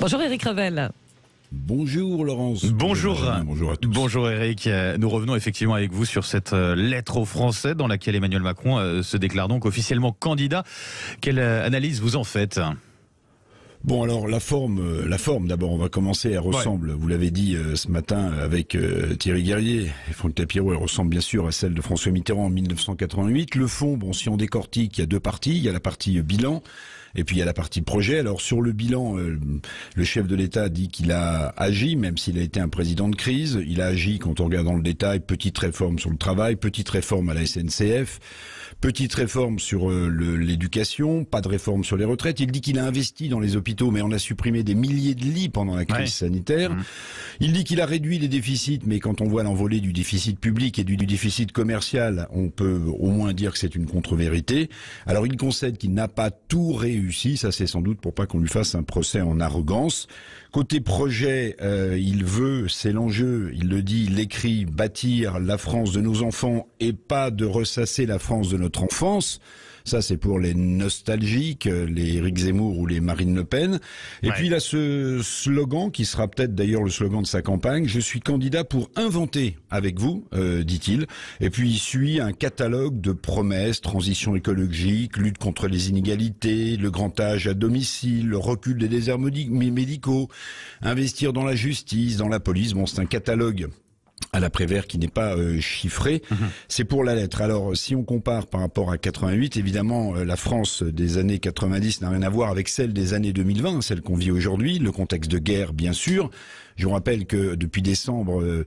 Bonjour Éric Revel. Bonjour Laurence. Bonjour. Bonjour à tous. Bonjour Éric, nous revenons effectivement avec vous sur cette lettre aux Français dans laquelle Emmanuel Macron se déclare donc officiellement candidat. Quelle analyse vous en faites ? Bon, alors la forme d'abord, on va commencer, elle ressemble, vous l'avez dit ce matin avec Thierry Guerrier et Franck Tapiro, elle ressemble bien sûr à celle de François Mitterrand en 1988. Le fond, bon, si on décortique, il y a deux parties, il y a la partie bilan et puis il y a la partie projet. Alors sur le bilan, le chef de l'État dit qu'il a agi, même s'il a été un président de crise, il a agi quand on regarde dans le détail, petite réforme sur le travail, petite réforme à la SNCF, petite réforme sur l'éducation, pas de réforme sur les retraites. Il dit qu'il a investi dans les hôpitaux, mais on a supprimé des milliers de lits pendant la crise sanitaire. Il dit qu'il a réduit les déficits, mais quand on voit l'envolée du déficit public et du déficit commercial, on peut au moins dire que c'est une contre-vérité. Alors il concède qu'il n'a pas tout réussi, ça c'est sans doute pour pas qu'on lui fasse un procès en arrogance. Côté projet, il veut, c'est l'enjeu, il le dit, il l'écrit, bâtir la France de nos enfants et pas de ressasser la France de notre enfance. Ça, c'est pour les nostalgiques, les Éric Zemmour ou les Marine Le Pen. Et puis, il a ce slogan, qui sera peut-être d'ailleurs le slogan de sa campagne. Je suis candidat pour inventer avec vous, dit-il. Et puis, il suit un catalogue de promesses, transition écologique, lutte contre les inégalités, le grand âge à domicile, le recul des déserts médicaux, investir dans la justice, dans la police. Bon, c'est un catalogue à l'après-vert qui n'est pas chiffré, c'est pour la lettre. Alors, si on compare par rapport à 88, évidemment, la France des années 90 n'a rien à voir avec celle des années 2020, celle qu'on vit aujourd'hui, le contexte de guerre, bien sûr. Je vous rappelle que depuis décembre,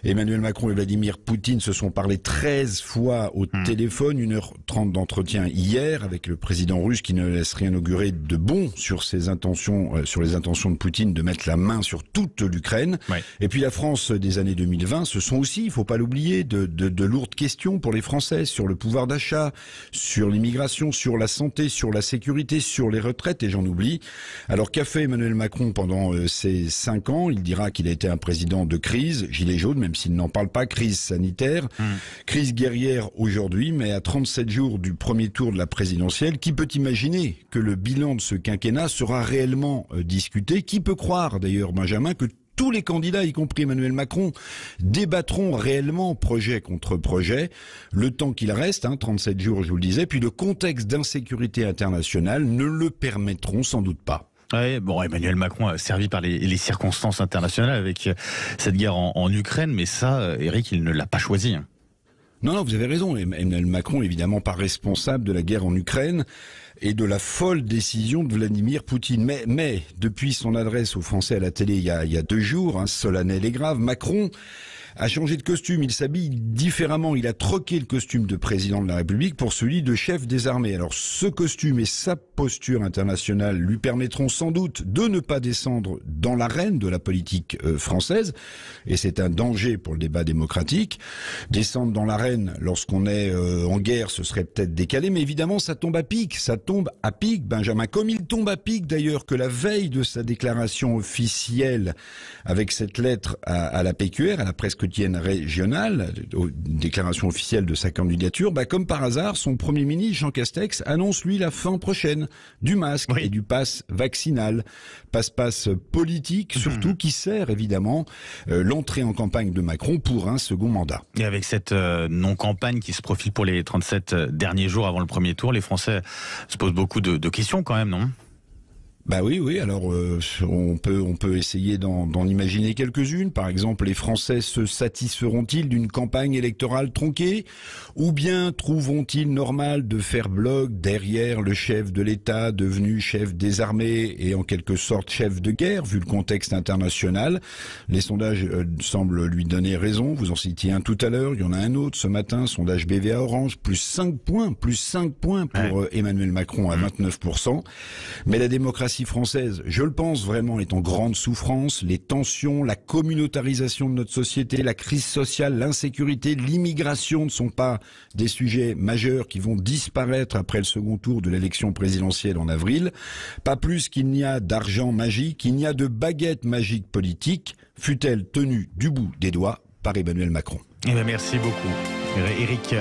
Emmanuel Macron et Vladimir Poutine se sont parlé 13 fois au téléphone, 1h30 d'entretien hier avec le président russe qui ne laisse rien augurer de bon sur ses intentions, sur les intentions de Poutine de mettre la main sur toute l'Ukraine. Et puis la France des années 2020, ce sont aussi, il faut pas l'oublier, de lourdes questions pour les Français sur le pouvoir d'achat, sur l'immigration, sur la santé, sur la sécurité, sur les retraites et j'en oublie. Alors qu'a fait Emmanuel Macron pendant ces 5 ans ? Il dira qu'il a été un président de crise, gilet jaune, même s'il n'en parle pas, crise sanitaire, crise guerrière aujourd'hui, mais à 37 jours du premier tour de la présidentielle, qui peut imaginer que le bilan de ce quinquennat sera réellement discuté ? Qui peut croire d'ailleurs, Benjamin, que tous les candidats, y compris Emmanuel Macron, débattront réellement projet contre projet, le temps qu'il reste, 37 jours je vous le disais, puis le contexte d'insécurité internationale ne le permettront sans doute pas. Ouais, bon, Emmanuel Macron servi par les circonstances internationales avec cette guerre en Ukraine, mais ça, Éric, il ne l'a pas choisi. Non, vous avez raison. Emmanuel Macron, évidemment, pas responsable de la guerre en Ukraine et de la folle décision de Vladimir Poutine. Mais depuis son adresse aux Français à la télé il y a 2 jours, solennelle et grave, Macron a changé de costume, il s'habille différemment, il a troqué le costume de président de la République pour celui de chef des armées. Alors ce costume et sa posture internationale lui permettront sans doute de ne pas descendre dans l'arène de la politique française, et c'est un danger pour le débat démocratique. Descendre dans l'arène lorsqu'on est en guerre, ce serait peut-être décalé, mais évidemment ça tombe à pic, Benjamin, comme il tombe à pic d'ailleurs que la veille de sa déclaration officielle avec cette lettre à la PQR, à la presse quotidienne régionale, déclaration officielle de sa candidature, comme par hasard, son Premier ministre Jean Castex annonce lui la fin prochaine du masque et du pass vaccinal. Passe politique, surtout qui sert évidemment l'entrée en campagne de Macron pour un second mandat. Et avec cette non-campagne qui se profile pour les 37 derniers jours avant le premier tour, les Français se posent beaucoup de questions quand même, non ? Oui, alors on peut essayer d'en imaginer quelques-unes. Par exemple, les Français se satisferont-ils d'une campagne électorale tronquée, ou bien trouveront-ils normal de faire bloc derrière le chef de l'État devenu chef des armées et en quelque sorte chef de guerre vu le contexte international? Les sondages semblent lui donner raison. Vous en citiez un tout à l'heure, il y en a un autre ce matin, sondage BVA Orange, plus 5 points pour Emmanuel Macron à 29%. Mais la démocratie française, je le pense vraiment, est en grande souffrance. Les tensions, la communautarisation de notre société, la crise sociale, l'insécurité, l'immigration ne sont pas des sujets majeurs qui vont disparaître après le second tour de l'élection présidentielle en avril. Pas plus qu'il n'y a d'argent magique, il n'y a de baguette magique politique, fût-elle tenue du bout des doigts par Emmanuel Macron. Merci beaucoup, Éric.